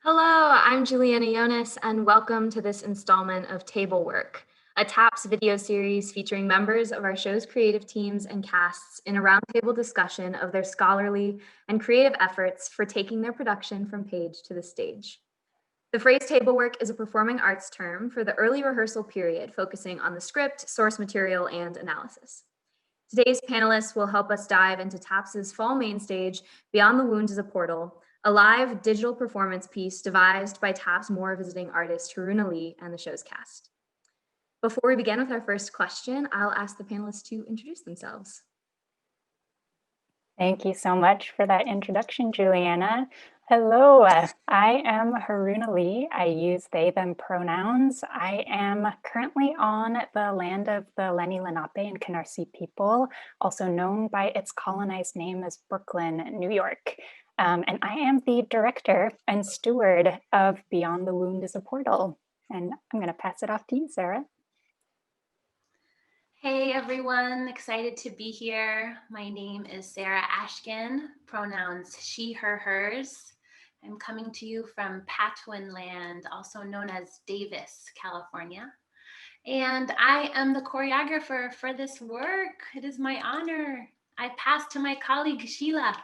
Hello, I'm Julianna YONIS, and welcome to this installment of TABLEWORK, a TAPS video series featuring members of our show's creative teams and casts in a roundtable discussion of their scholarly and creative efforts for taking their production from page to the stage. The phrase TABLEWORK is a performing arts term for the early rehearsal period, focusing on the script, source material, and analysis. Today's panelists will help us dive into TAPS's fall main stage, Beyond the Wound is a Portal, a live digital performance piece devised by TAPS Mohr visiting artist Haruna and the show's cast. Before we begin with our first question, I'll ask the panelists to introduce themselves. Thank you so much for that introduction, Julianna. Hello, I am Haruna. I use they, them pronouns. I am currently on the land of the Lenni Lenape and Canarsie people, also known by its colonized name as Brooklyn, New York. And I am the director and steward of Beyond the Wound is a Portal. And I'm going to pass it off to you, Sarah. Hey everyone, excited to be here. My name is Sarah Ashkin, pronouns she, her, hers. I'm coming to you from Patwin land, also known as Davis, California. And I am the choreographer for this work. It is my honor. I pass to my colleague, Sheila.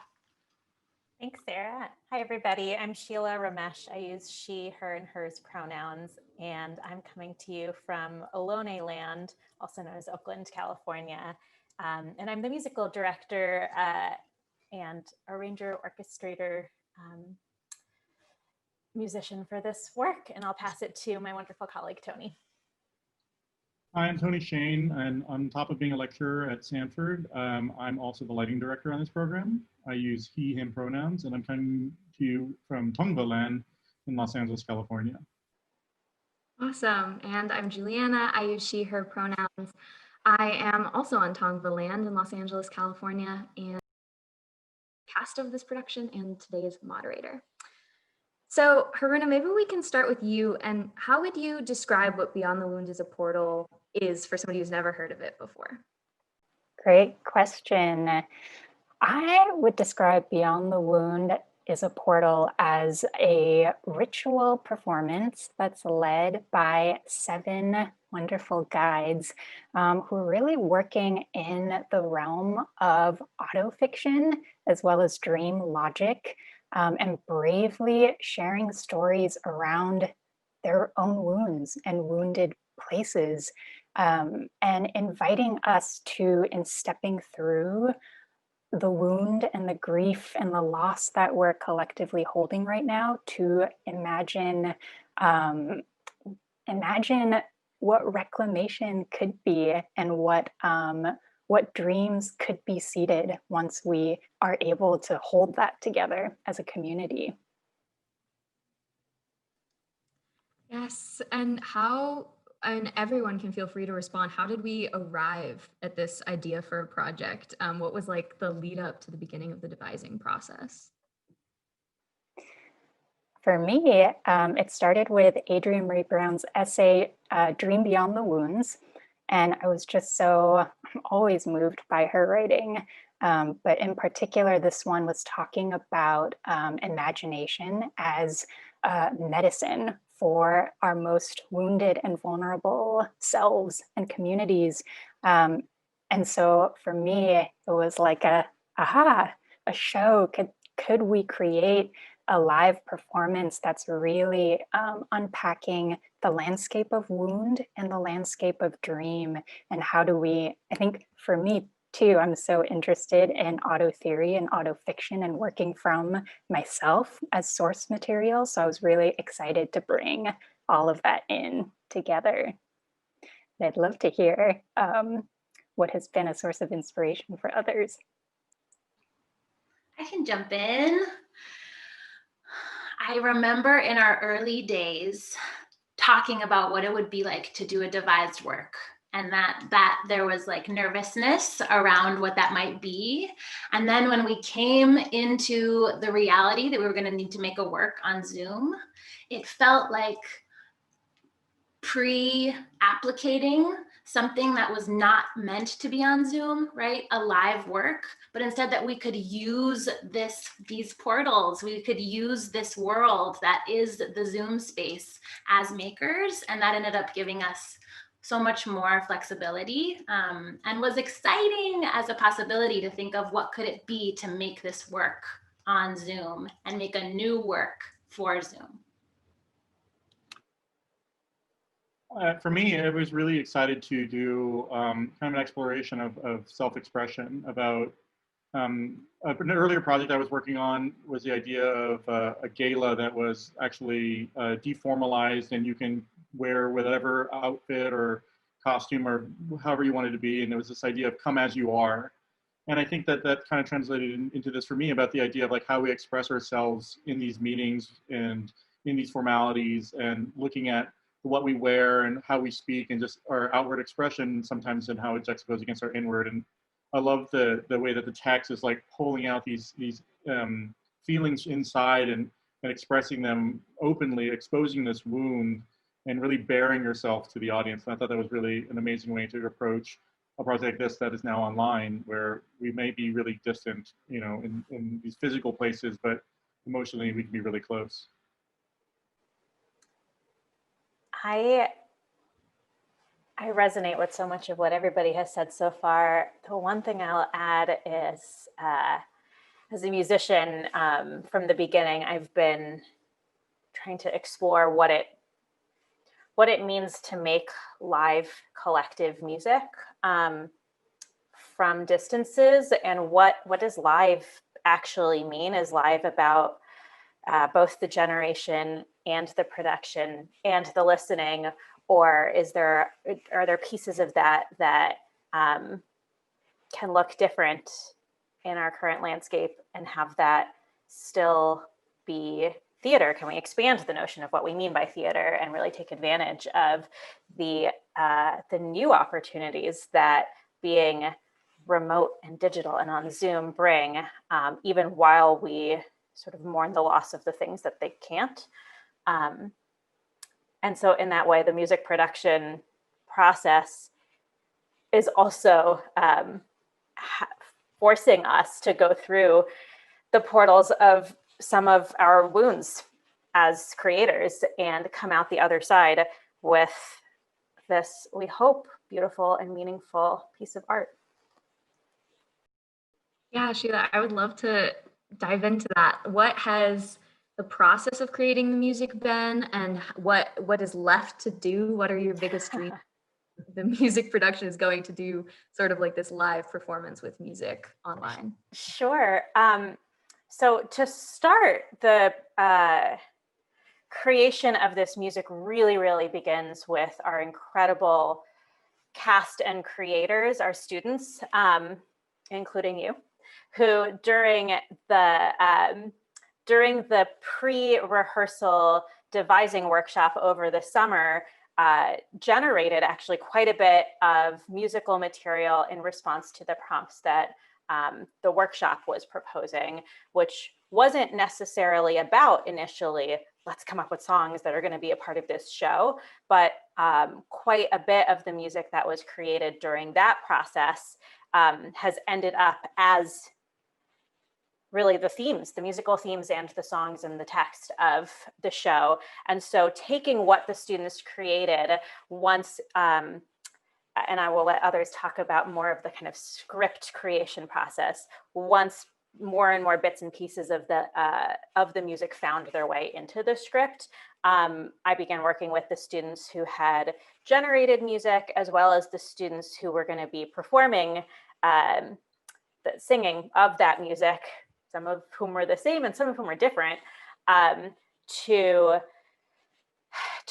Thanks, Sarah. Hi, everybody. I'm Sheila Ramesh. I use she, her, and hers pronouns, and I'm coming to you from Ohlone land, also known as Oakland, California. And I'm the musical director and arranger, orchestrator, musician for this work, and I'll pass it to my wonderful colleague, Tony. Hi, I'm Tony Shayne, and on top of being a lecturer at Stanford, I'm also the lighting director on this program. I use he, him pronouns, and I'm coming to you from Tongva land in Los Angeles, California. Awesome, and I'm Julianna. I use she, her pronouns. I am also on Tongva land in Los Angeles, California, and cast of this production and today's moderator. So Haruna, maybe we can start with you. And how would you describe what Beyond the Wound is a Portal is for somebody who's never heard of it before? Great question. I would describe Beyond the Wound is a Portal as a ritual performance that's led by 7 wonderful guides who are really working in the realm of autofiction as well as dream logic. And bravely sharing stories around their own wounds and wounded places, and inviting us to, in stepping through the wound and the grief and the loss that we're collectively holding right now, to imagine what reclamation could be and what dreams could be seeded once we are able to hold that together as a community. Yes, and everyone can feel free to respond. How did we arrive at this idea for a project? What was like the lead up to the beginning of the devising process? For me, it started with Adrienne Marie Brown's essay, Dream Beyond the Wounds. And I was just I'm always moved by her writing. But in particular, this one was talking about imagination as medicine for our most wounded and vulnerable selves and communities. And so for me, it was like a show. Could we create a live performance that's really unpacking the landscape of wound and the landscape of dream? And how do we, I think for me too, I'm so interested in auto theory and auto fiction and working from myself as source material. So I was really excited to bring all of that in together. And I'd love to hear what has been a source of inspiration for others. I can jump in. I remember in our early days talking about what it would be like to do a devised work, and that there was like nervousness around what that might be. And then when we came into the reality that we were going to need to make a work on Zoom, it felt like pre-applicating something that was not meant to be on Zoom, right? A live work, but instead that we could use these portals, we could use this world that is the Zoom space as makers. And that ended up giving us so much more flexibility, and was exciting as a possibility to think of what could it be to make this work on Zoom and make a new work for Zoom. For me, I was really excited to do kind of an exploration of self-expression about an earlier project I was working on was the idea of a gala that was actually deformalized, and you can wear whatever outfit or costume or however you wanted to be. And it was this idea of come as you are. And I think that kind of translated into this for me about the idea of like how we express ourselves in these meetings and in these formalities, and looking at what we wear and how we speak and just our outward expression sometimes, and how it juxtaposed against our inward. And I love the way that the text is like pulling out these feelings inside and expressing them openly, exposing this wound and really bearing yourself to the audience. And I thought that was really an amazing way to approach a project like this that is now online, where we may be really distant, you know, in these physical places, but emotionally we can be really close. I resonate with so much of what everybody has said so far. The one thing I'll add is, as a musician, from the beginning, I've been trying to explore what it means to make live collective music from distances, and what does live actually mean? Is live about both the generation and the production and the listening, or are there pieces of that can look different in our current landscape and have that still be theater? Can we expand the notion of what we mean by theater and really take advantage of the new opportunities that being remote and digital and on Zoom bring, even while we sort of mourn the loss of the things that they can't. And so in that way, the music production process is also forcing us to go through the portals of some of our wounds as creators and come out the other side with this, we hope, beautiful and meaningful piece of art. Yeah, Sheila, I would love to dive into that. What has the process of creating the music been, and what is left to do? What are your biggest dreams? The music production is going to do sort of like this live performance with music online. Sure. So to start, the creation of this music really begins with our incredible cast and creators, our students, including you, who during the pre-rehearsal devising workshop over the summer generated actually quite a bit of musical material in response to the prompts that the workshop was proposing, which wasn't necessarily about initially, let's come up with songs that are going to be a part of this show, but quite a bit of the music that was created during that process has ended up as really the themes, the musical themes and the songs and the text of the show. And so taking what the students created once, and I will let others talk about more of the kind of script creation process, once more and more bits and pieces of the music found their way into the script, I began working with the students who had generated music, as well as the students who were going to be performing the singing of that music, some of whom were the same and some of whom were different, to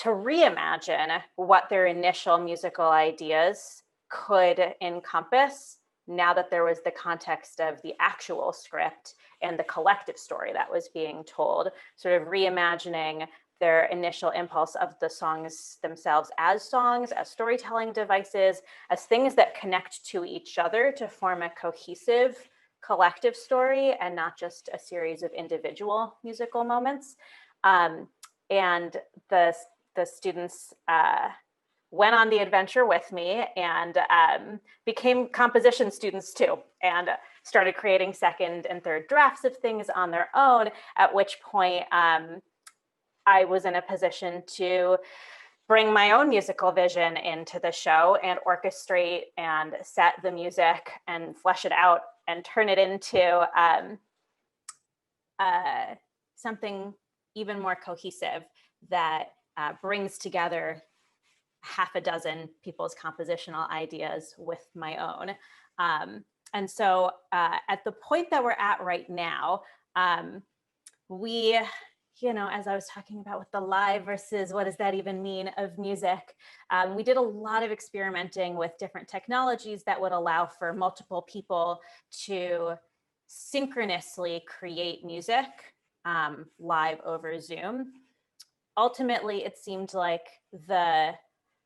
reimagine what their initial musical ideas could encompass now that there was the context of the actual script and the collective story that was being told, sort of reimagining their initial impulse of the songs themselves as songs, as storytelling devices, as things that connect to each other to form a cohesive collective story and not just a series of individual musical moments. And the students went on the adventure with me and became composition students too, and started creating second and third drafts of things on their own, at which point I was in a position to bring my own musical vision into the show and orchestrate and set the music and flesh it out and turn it into something even more cohesive that brings together half a dozen people's compositional ideas with my own. And so at the point that we're at right now, we, as I was talking about with the live versus what does that even mean of music, we did a lot of experimenting with different technologies that would allow for multiple people to synchronously create music live over Zoom. Ultimately, it seemed like the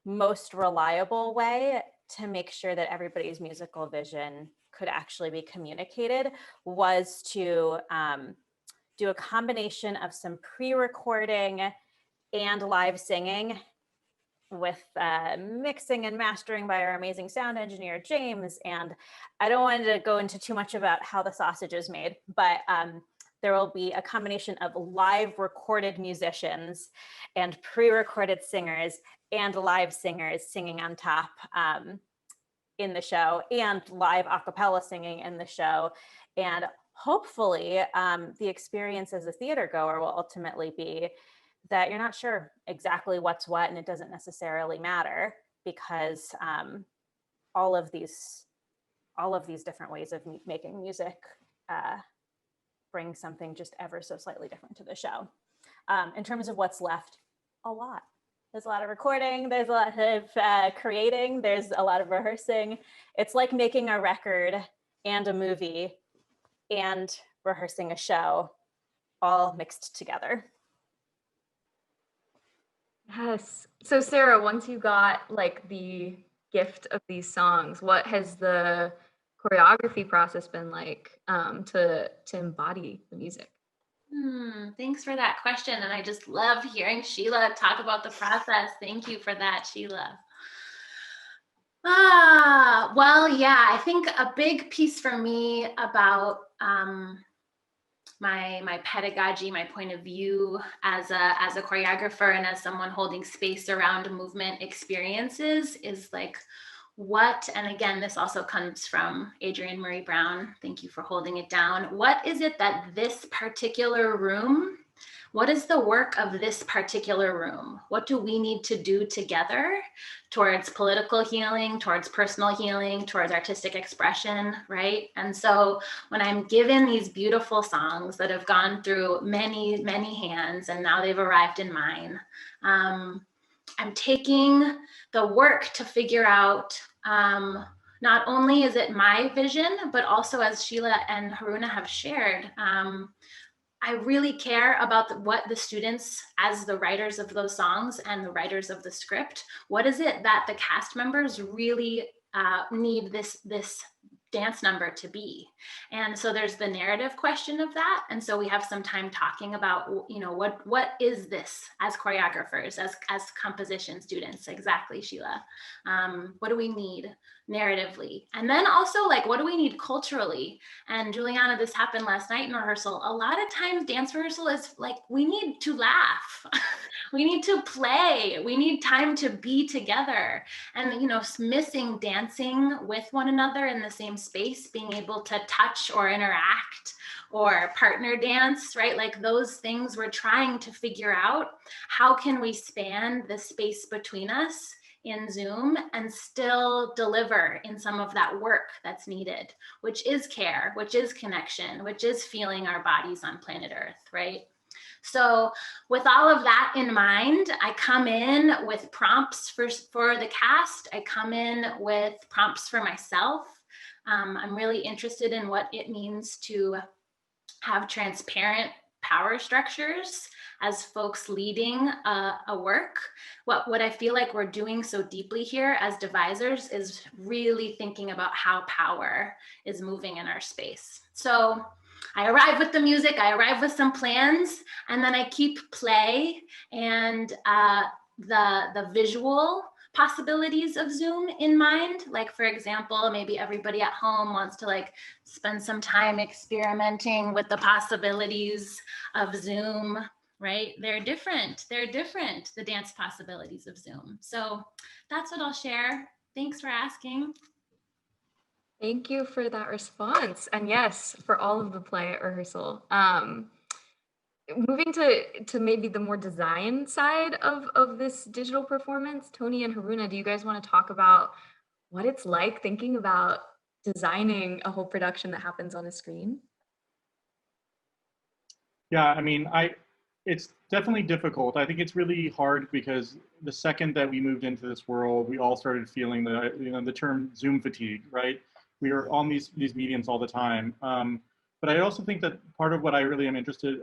most reliable way to make sure that everybody's musical vision could actually be communicated was to do a combination of some pre-recording and live singing with mixing and mastering by our amazing sound engineer, James. And I don't want to go into too much about how the sausage is made, but there will be a combination of live recorded musicians and pre-recorded singers and live singers singing on top in the show, and live a cappella singing in the show. And hopefully the experience as a theater goer will ultimately be that you're not sure exactly what's what, and it doesn't necessarily matter, because all of these different ways of making music bring something just ever so slightly different to the show. In terms of what's left, a lot. There's a lot of recording, there's a lot of creating, there's a lot of rehearsing. It's like making a record and a movie and rehearsing a show all mixed together. Yes. So Sarah, once you got like the gift of these songs, what has the choreography process been like to embody the music? Thanks for that question. And I just love hearing Sheila talk about the process. Thank you for that, Sheila. Well, yeah, I think a big piece for me about my pedagogy, my point of view as a choreographer and as someone holding space around movement experiences is like what, and again, this also comes from Adrienne Marie Brown. Thank you for holding it down. What is it that this particular room, what is the work of this particular room? What do we need to do together towards political healing, towards personal healing, towards artistic expression, right? And so when I'm given these beautiful songs that have gone through many, many hands, and now they've arrived in mine, I'm taking the work to figure out not only is it my vision, but also, as Sheila and Haruna have shared, I really care about what the students, as the writers of those songs and the writers of the script, what is it that the cast members really need this dance number to be? And so there's the narrative question of that. And so we have some time talking about, what is this as choreographers, as composition students? Exactly, Sheila. What do we need? narratively? And then also, like, what do we need culturally? And Juliana, this happened last night in rehearsal. A lot of times dance rehearsal is like, we need to laugh. We need to play. We need time to be together. And, you know, missing dancing with one another in the same space, being able to touch or interact or partner dance, right? Like those things we're trying to figure out. How can we span the space between us in Zoom and still deliver in some of that work that's needed, which is care, which is connection, which is feeling our bodies on planet Earth, right? So with all of that in mind, I come in with prompts for the cast. I come in with prompts for myself. I'm really interested in what it means to have transparent power structures as folks leading a work. What I feel like we're doing so deeply here as devisers is really thinking about how power is moving in our space. So I arrive with the music, I arrive with some plans, and then I keep play and the visual possibilities of Zoom in mind. Like, for example, maybe everybody at home wants to like spend some time experimenting with the possibilities of Zoom, right? They're different, the dance possibilities of Zoom. So that's what I'll share. Thanks for asking. Thank you for that response. And yes, for all of the play at rehearsal. Moving to maybe the more design side of this digital performance, Tony and Haruna, do you guys want to talk about what it's like thinking about designing a whole production that happens on a screen? Yeah, I mean, it's definitely difficult. I think it's really hard because the second that we moved into this world, we all started feeling the term Zoom fatigue, right? We are on these mediums all the time. But I also think that part of what I really am interested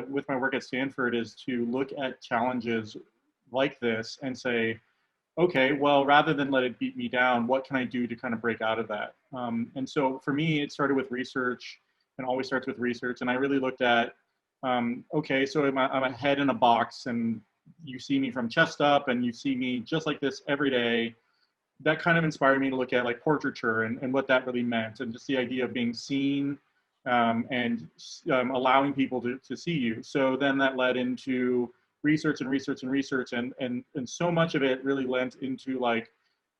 with my work at Stanford is to look at challenges like this and say, okay, well, rather than let it beat me down, what can I do to kind of break out of that? And so for me, it started with research, and always starts with research. And I really looked at, okay, so I'm a head in a box, and you see me from chest up, and you see me just like this every day. That kind of inspired me to look at like portraiture and what that really meant, and just the idea of being seen and allowing people to see you. So then that led into research and research and research, and so much of it really lent into like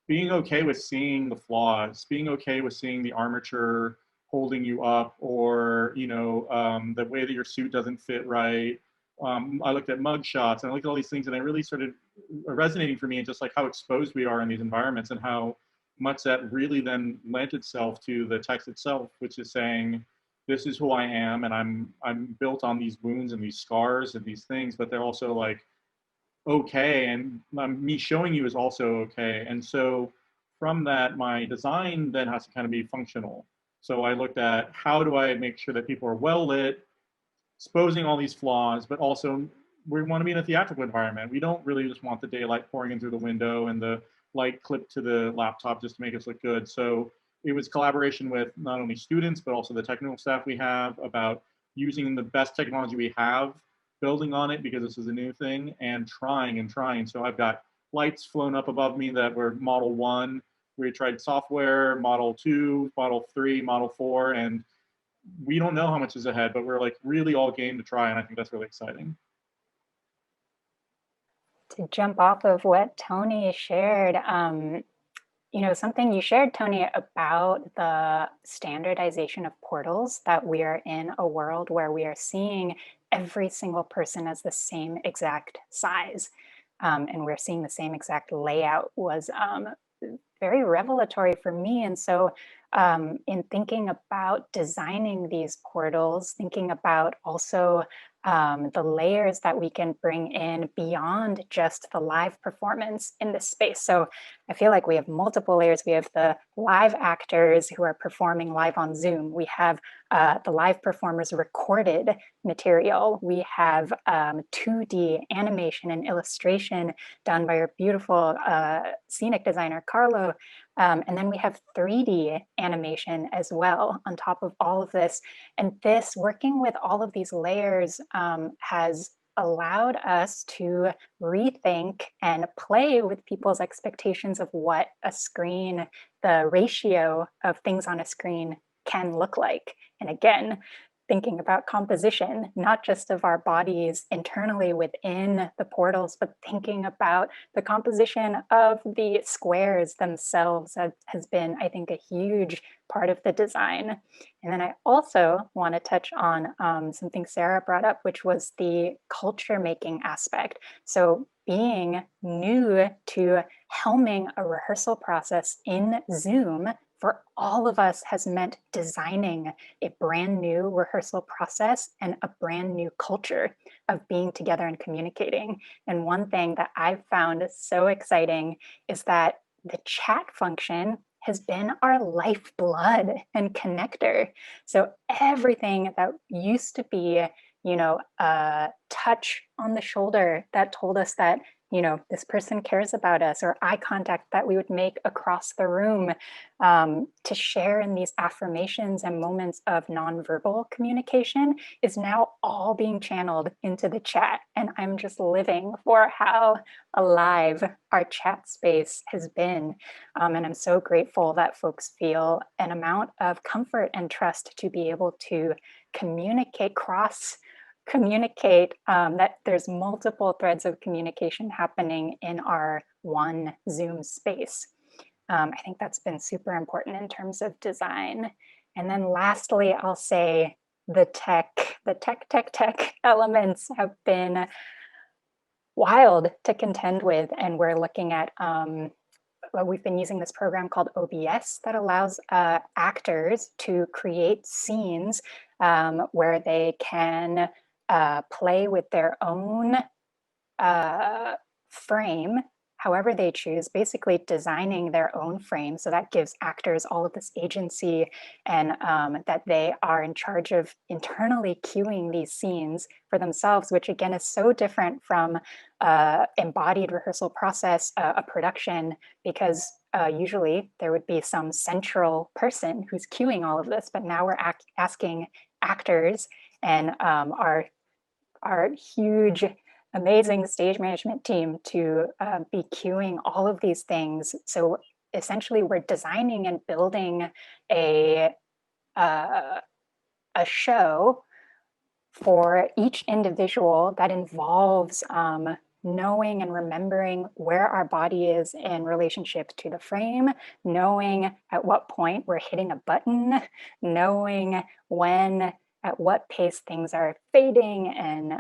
being okay with seeing the flaws, being okay with seeing the armature holding you up, or the way that your suit doesn't fit right. I looked at mug shots and I looked at all these things, and it really started resonating for me, and just like how exposed we are in these environments, and how much that really then lent itself to the text itself, which is saying, this is who I am, and I'm built on these wounds and these scars and these things, but they're also like okay, and me showing you is also okay. And so from that, my design then has to kind of be functional. So I looked at, how do I make sure that people are well lit, exposing all these flaws, but also we want to be in a theatrical environment. We don't really just want the daylight pouring in through the window and the light clipped to the laptop just to make us look good. So it was collaboration with not only students, but also the technical staff we have, about using the best technology we have, building on it because this is a new thing, and trying and trying. So I've got lights flown up above me that were Model 1. We tried software, Model 2, Model 3, Model 4, and we don't know how much is ahead, but we're like really all game to try, and I think that's really exciting. To jump off of what Tony shared, something you shared, Tony, about the standardization of portals, that we are in a world where we are seeing every single person as the same exact size, and we're seeing the same exact layout, was very revelatory for me. And so in thinking about designing these portals, thinking about also the layers that we can bring in beyond just the live performance in this space. So I feel like we have multiple layers. We have the live actors who are performing live on Zoom. We have the live performers recorded material. We have 2D animation and illustration done by our beautiful scenic designer, Carlo. And then we have 3D animation as well on top of all of this. And this, working with all of these layers, has allowed us to rethink and play with people's expectations of what a screen, the ratio of things on a screen can look like. And again, thinking about composition, not just of our bodies internally within the portals, but thinking about the composition of the squares themselves has been, I think, a huge part of the design. And then I also want to touch on something Sarah brought up, which was the culture making aspect. So being new to helming a rehearsal process in Zoom for all of us has meant designing a brand new rehearsal process and a brand new culture of being together and communicating. And one thing that I've found so exciting is that the chat function has been our lifeblood and connector. So everything that used to be, a touch on the shoulder that told us that, this person cares about us, or eye contact that we would make across the room, to share in these affirmations and moments of nonverbal communication is now all being channeled into the chat. And I'm just living for how alive our chat space has been. And I'm so grateful that folks feel an amount of comfort and trust to be able to communicate, that there's multiple threads of communication happening in our one Zoom space. I think that's been super important in terms of design. And then lastly, I'll say the tech elements have been wild to contend with. And we're looking at, we've been using this program called OBS that allows actors to create scenes where they can play with their own frame however they choose, basically designing their own frame. So that gives actors all of this agency, and that they are in charge of internally cueing these scenes for themselves, which again is so different from embodied rehearsal process, a production, because usually there would be some central person who's cueing all of this, but now we're asking actors and our huge, amazing stage management team to be cueing all of these things. So essentially we're designing and building a show for each individual that involves knowing and remembering where our body is in relationship to the frame, knowing at what point we're hitting a button, knowing when, at what pace things are fading and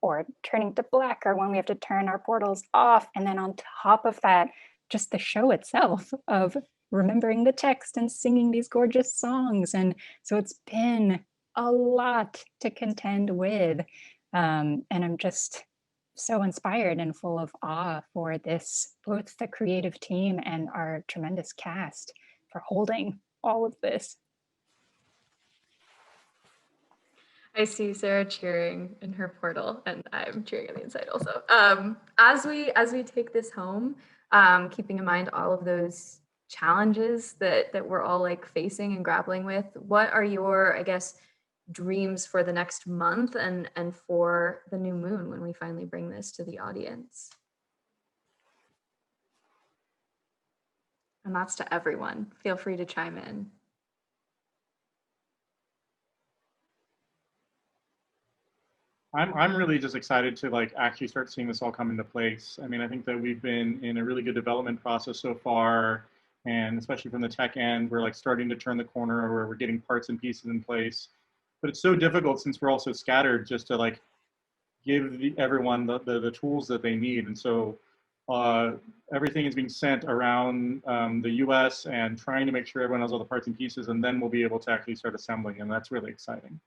or turning to black, or when we have to turn our portals off. And then on top of that, just the show itself of remembering the text and singing these gorgeous songs. And so it's been a lot to contend with. And I'm just so inspired and full of awe for this, both the creative team and our tremendous cast for holding all of this. I see Sarah cheering in her portal, and I'm cheering on the inside also. As we take this home, keeping in mind all of those challenges that we're all like facing and grappling with, what are your, I guess, dreams for the next month and for the new moon when we finally bring this to the audience? And that's to everyone. Feel free to chime in. I'm really just excited to like actually start seeing this all come into place. I mean, I think that we've been in a really good development process so far, and especially from the tech end, we're like starting to turn the corner where we're getting parts and pieces in place. But it's so difficult since we're all so scattered just to like give everyone the tools that they need. And so everything is being sent around the US and trying to make sure everyone has all the parts and pieces, and then we'll be able to actually start assembling, and that's really exciting.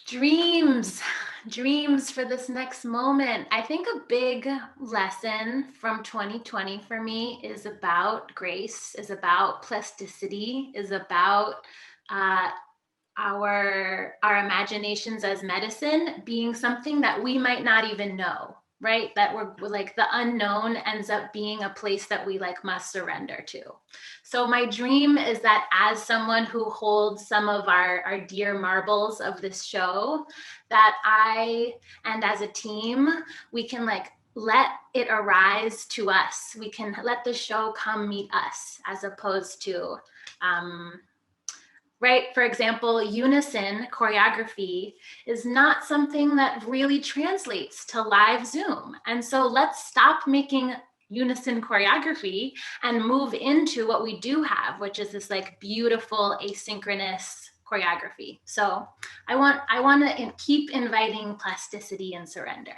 Dreams for this next moment. I think a big lesson from 2020 for me is about grace, is about plasticity, is about our imaginations as medicine being something that we might not even know right? That we're like, the unknown ends up being a place that we like must surrender to. So my dream is that as someone who holds some of our dear marbles of this show, that I, and as a team, we can like let it arise to us. We can let the show come meet us, as opposed to, right? For example, unison choreography is not something that really translates to live Zoom. And so let's stop making unison choreography and move into what we do have, which is this like beautiful asynchronous choreography. So I want to keep inviting plasticity and surrender.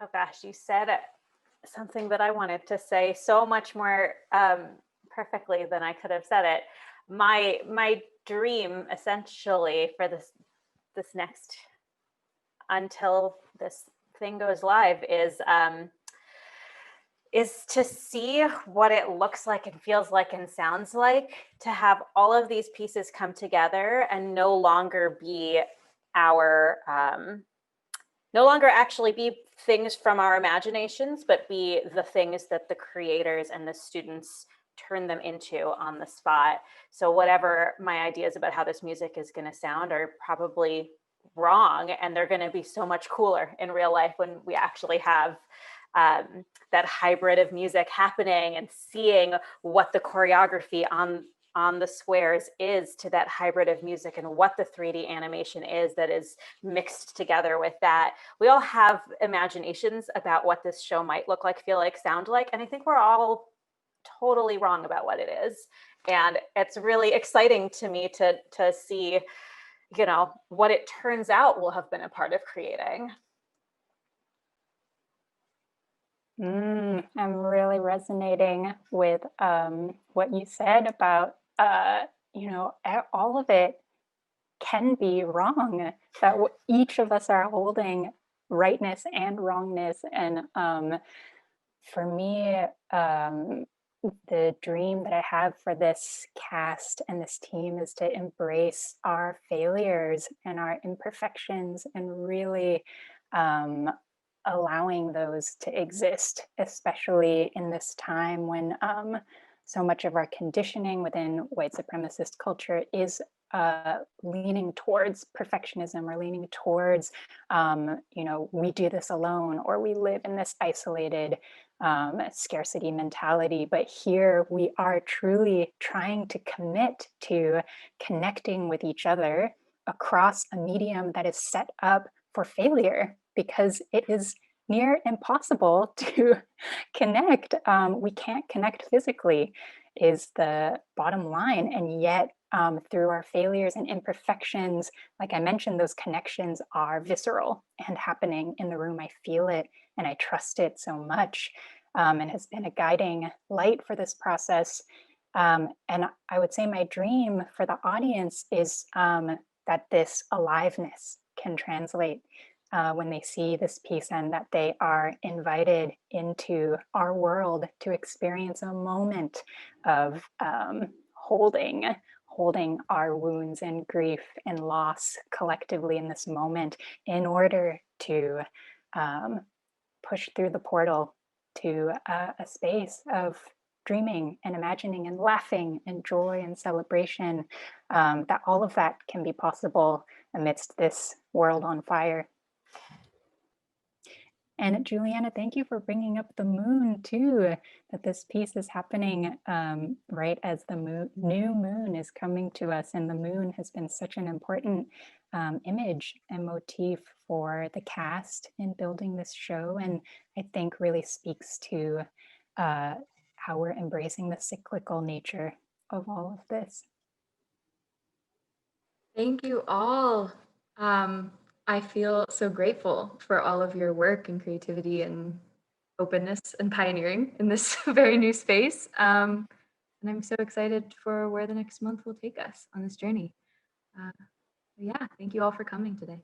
Oh gosh, you said something that I wanted to say so much more perfectly than I could have said it. My dream, essentially, for this next, until this thing goes live, is to see what it looks like and feels like and sounds like to have all of these pieces come together and no longer be our no longer actually be things from our imaginations, but be the things that the creators and the students turn them into on the spot. So whatever my ideas about how this music is going to sound are probably wrong, and they're going to be so much cooler in real life when we actually have that hybrid of music happening and seeing what the choreography on the squares is to that hybrid of music and what the 3D animation is that is mixed together with that. We all have imaginations about what this show might look like, feel like, sound like, and I think we're all totally wrong about what it is. And it's really exciting to me to see, you know, what it turns out we'll have been a part of creating. I'm really resonating with what you said about, you know, all of it can be wrong, that each of us are holding rightness and wrongness. And for me, the dream that I have for this cast and this team is to embrace our failures and our imperfections and really allowing those to exist, especially in this time when so much of our conditioning within white supremacist culture is leaning towards perfectionism or leaning towards, you know, we do this alone or we live in this isolated scarcity mentality. But here we are truly trying to commit to connecting with each other across a medium that is set up for failure, because it is near impossible to connect. We can't connect physically, is the bottom line. And yet, through our failures and imperfections, like I mentioned, those connections are visceral and happening in the room. I feel it and I trust it so much, and has been a guiding light for this process. And I would say my dream for the audience is that this aliveness can translate when they see this piece, and that they are invited into our world to experience a moment of holding our wounds and grief and loss collectively in this moment, in order to push through the portal to a space of dreaming and imagining and laughing and joy and celebration, that all of that can be possible amidst this world on fire. And Julianna, thank you for bringing up the moon too, that this piece is happening right as the new moon is coming to us. And the moon has been such an important image and motif for the cast in building this show. And I think really speaks to how we're embracing the cyclical nature of all of this. Thank you all. I feel so grateful for all of your work and creativity and openness and pioneering in this very new space. And I'm so excited for where the next month will take us on this journey. Yeah, thank you all for coming today.